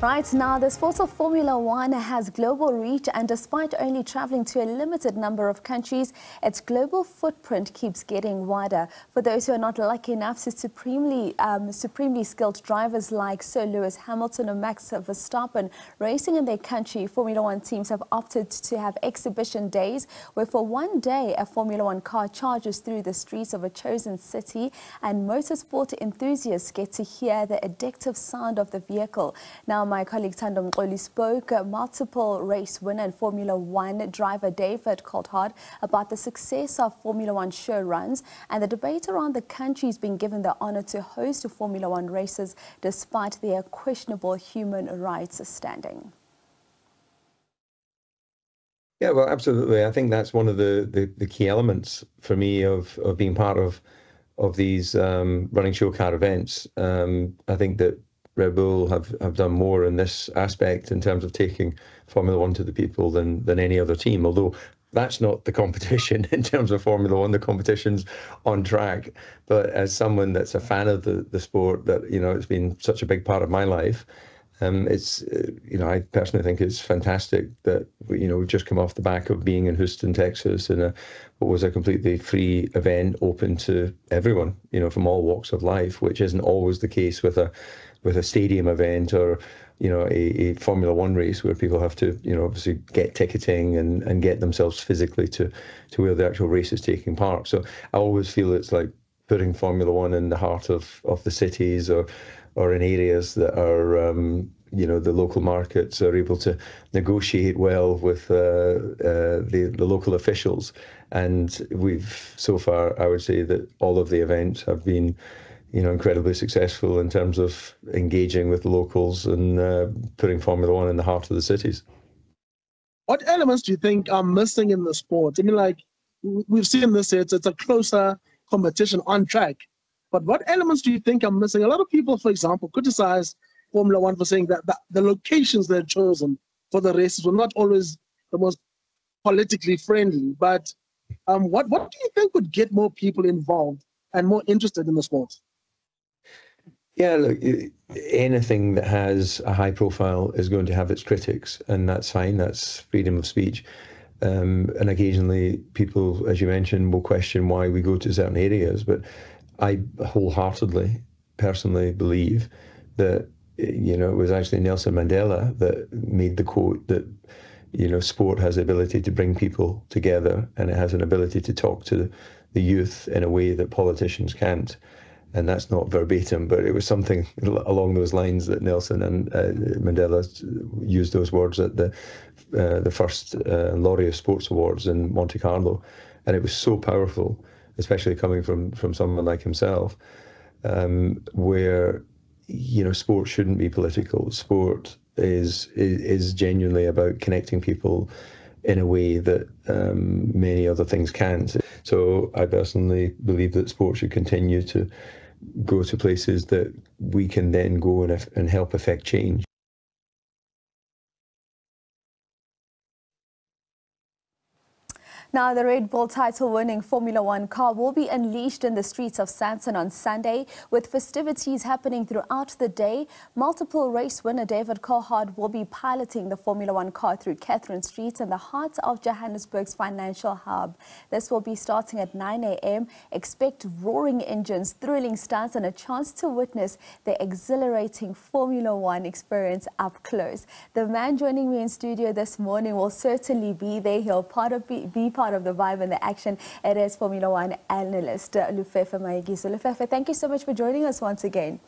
Right now, the sport of Formula One has global reach, and despite only traveling to a limited number of countries, its global footprint keeps getting wider. For those who are not lucky enough to supremely skilled drivers like Sir Lewis Hamilton or Max Verstappen racing in their country, Formula One teams have opted to have exhibition days where for one day a Formula One car charges through the streets of a chosen city, and motorsport enthusiasts get to hear the addictive sound of the vehicle. Now, my colleague Tando Mqoli spoke multiple race winner and Formula One driver David Coulthard about the success of Formula One show runs and the debate around the countries being given the honor to host Formula One races despite their questionable human rights standing. Yeah, well, absolutely. I think that's one of the key elements for me of being part of these running show car events. I think that Red Bull have done more in this aspect in terms of taking Formula One to the people than any other team, although that's not the competition in terms of Formula One. The competition's on track. But as someone that's a fan of the sport, that, you know, it's been such a big part of my life, it's, you know, I personally think it's fantastic that, you know, we've just come off the back of being in Houston, Texas, in what was a completely free event open to everyone, you know, from all walks of life, which isn't always the case with a stadium event or, you know, a Formula One race where people have to, you know, obviously get ticketing and get themselves physically to where the actual race is taking part. So I always feel it's like putting Formula One in the heart of the cities or in areas that are, you know, the local markets are able to negotiate well with the local officials. And we've, so far, I would say that all of the events have been, you know, incredibly successful in terms of engaging with locals and putting Formula One in the heart of the cities. What elements do you think are missing in the sport? I mean, like, we've seen this, it's a closer competition on track. But what elements do you think are missing? A lot of people, for example, criticize Formula One for saying that the locations they're chosen for the races were not always the most politically friendly. But what do you think would get more people involved and more interested in the sport? Yeah, look, anything that has a high profile is going to have its critics, and that's fine. That's freedom of speech. And occasionally people, as you mentioned, will question why we go to certain areas. But I wholeheartedly, personally believe that, you know, it was actually Nelson Mandela that made the quote that, you know, sport has the ability to bring people together, and it has an ability to talk to the youth in a way that politicians can't. And that's not verbatim, but it was something along those lines that Nelson and Mandela used those words at the first Laureate Sports Awards in Monte Carlo. And it was so powerful, especially coming from someone like himself, where, you know, sport shouldn't be political. Sport is genuinely about connecting people in a way that many other things can't. So I personally believe that sport should continue to go to places that we can then go and help affect change. Now, the Red Bull title-winning Formula One car will be unleashed in the streets of Sandton on Sunday, with festivities happening throughout the day. Multiple race winner David Coulthard will be piloting the Formula One car through Katherine Street in the heart of Johannesburg's financial hub. This will be starting at 9 a.m. Expect roaring engines, thrilling stunts, and a chance to witness the exhilarating Formula One experience up close. The man joining me in studio this morning will certainly be there. He'll be part of the vibe and the action. It is Formula One analyst Lufefe Mayekiso. Lufefe, thank you so much for joining us once again.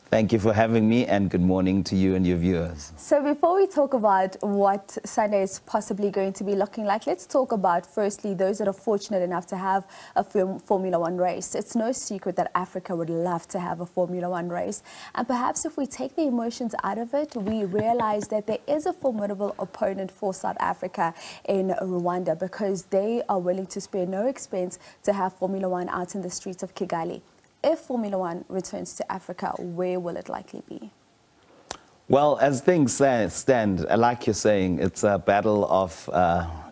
Thank you for having me, and good morning to you and your viewers. So before we talk about what Sunday is possibly going to be looking like, let's talk about, firstly, those that are fortunate enough to have a Formula One race. It's no secret that Africa would love to have a Formula One race. And perhaps if we take the emotions out of it, we realize that there is a formidable opponent for South Africa in Rwanda, because they are willing to spare no expense to have Formula One out in the streets of Kigali. If Formula One returns to Africa, where will it likely be? Well, as things stand, like you're saying, it's a battle of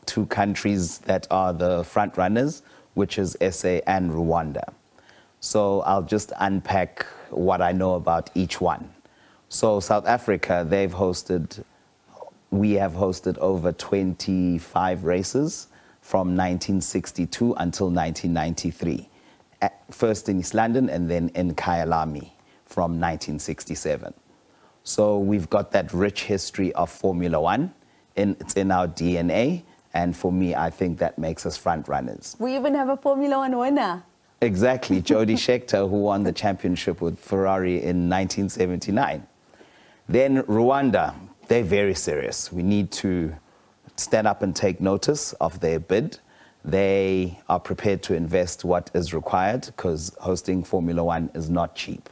two countries that are the front runners, which is SA and Rwanda. So I'll just unpack what I know about each one. So South Africa, we have hosted over 25 races from 1962 until 1993. First in East London and then in Kyalami from 1967. So we've got that rich history of Formula One. It's in our DNA. And for me, I think that makes us front runners. We even have a Formula One winner. Exactly, Jody Scheckter, who won the championship with Ferrari in 1979. Then Rwanda, they're very serious. We need to stand up and take notice of their bid. They are prepared to invest what is required because hosting Formula One is not cheap.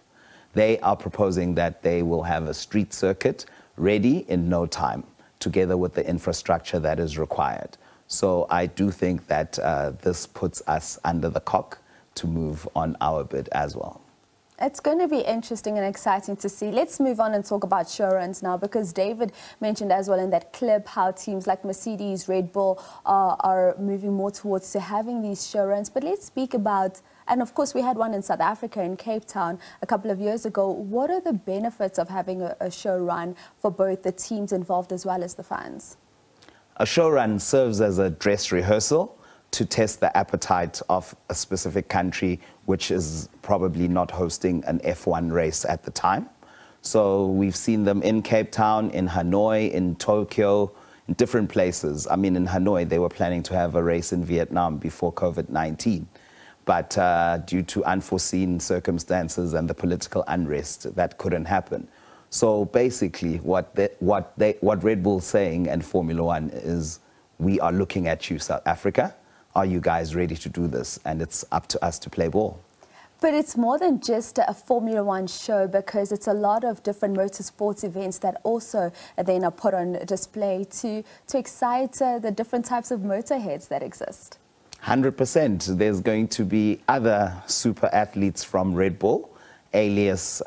They are proposing that they will have a street circuit ready in no time, together with the infrastructure that is required. So I do think that this puts us under the cock to move on our bid as well. It's going to be interesting and exciting to see. Let's move on and talk about showruns now, because David mentioned as well in that clip how teams like Mercedes, Red Bull are moving more towards to having these showruns. But let's speak about, and of course we had one in South Africa in Cape Town a couple of years ago. What are the benefits of having a show run for both the teams involved as well as the fans? A show run serves as a dress rehearsal to test the appetite of a specific country which is probably not hosting an F1 race at the time. So we've seen them in Cape Town, in Hanoi, in Tokyo, in different places. I mean, in Hanoi, they were planning to have a race in Vietnam before COVID-19. But due to unforeseen circumstances and the political unrest, that couldn't happen. So basically, what Red Bull's saying and Formula One is, we are looking at you, South Africa. Are you guys ready to do this? And it's up to us to play ball. But it's more than just a Formula One show, because it's a lot of different motorsports events that also then are put on display to excite the different types of motorheads that exist. 100%. There's going to be other super athletes from Red Bull, alias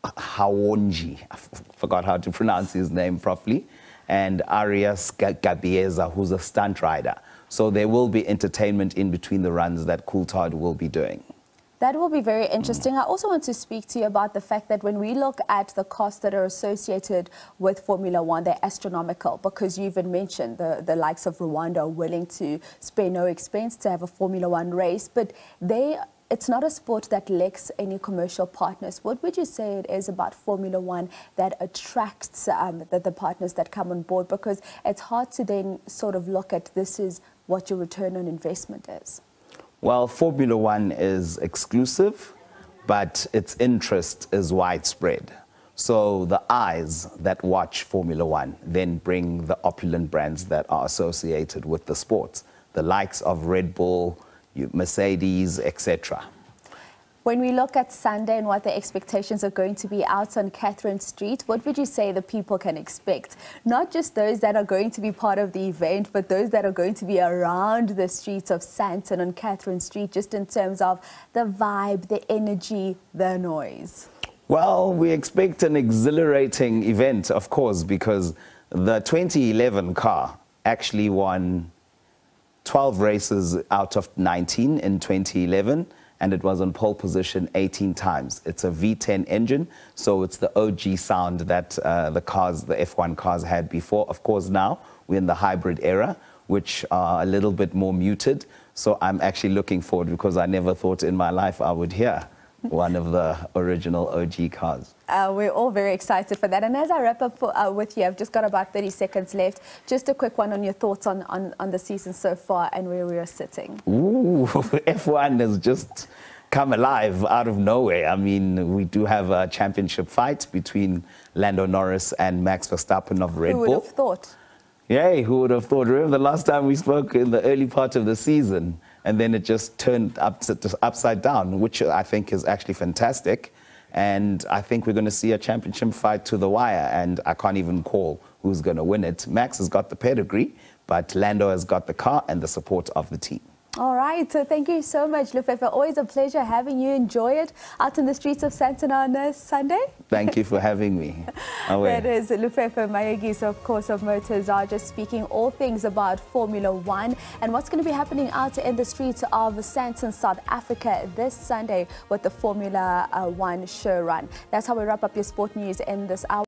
Hawonji, I forgot how to pronounce his name properly, and Arias Gabieza, who's a stunt rider. So there will be entertainment in between the runs that Coulthard will be doing. That will be very interesting. I also want to speak to you about the fact that when we look at the costs that are associated with Formula One, they're astronomical, because you even mentioned the likes of Rwanda are willing to spare no expense to have a Formula One race, but it's not a sport that lacks any commercial partners. What would you say it is about Formula One that attracts the partners that come on board? Because it's hard to then sort of look at this is what your return on investment is. Well, Formula One is exclusive, but its interest is widespread. So the eyes that watch Formula One then bring the opulent brands that are associated with the sport, the likes of Red Bull, Mercedes, etc. When we look at Sunday and what the expectations are going to be out on Katherine Street, what would you say the people can expect? Not just those that are going to be part of the event, but those that are going to be around the streets of Sandton on Katherine Street, just in terms of the vibe, the energy, the noise. Well, we expect an exhilarating event, of course, because the 2011 car actually won 12 races out of 19 in 2011. And it was on pole position 18 times. It's a V10 engine, so it's the OG sound that the F1 cars had before. Of course, now we're in the hybrid era, which are a little bit more muted. So I'm actually looking forward, because I never thought in my life I would hear one of the original OG cars. We're all very excited for that. And as I wrap up with you, I've just got about 30 seconds left. Just a quick one on your thoughts on the season so far and where we are sitting. Ooh, F1 has just come alive out of nowhere. I mean, we do have a championship fight between Lando Norris and Max Verstappen of Red Bull. Who would have thought? Yay, who would have thought? Remember the last time we spoke in the early part of the season, and then it just turned upside down, which I think is actually fantastic. And I think we're going to see a championship fight to the wire, and I can't even call who's going to win it. Max has got the pedigree, but Lando has got the car and the support of the team. All right, so thank you so much, Lufefe. Always a pleasure having you. Enjoy it out in the streets of Sandton on Sunday. Thank you for having me. That is Lufefe Mayekiso, of course, of Motors are just speaking all things about Formula One and what's going to be happening out in the streets of Sandton, South Africa this Sunday with the Formula One show run. That's how we wrap up your sport news in this hour.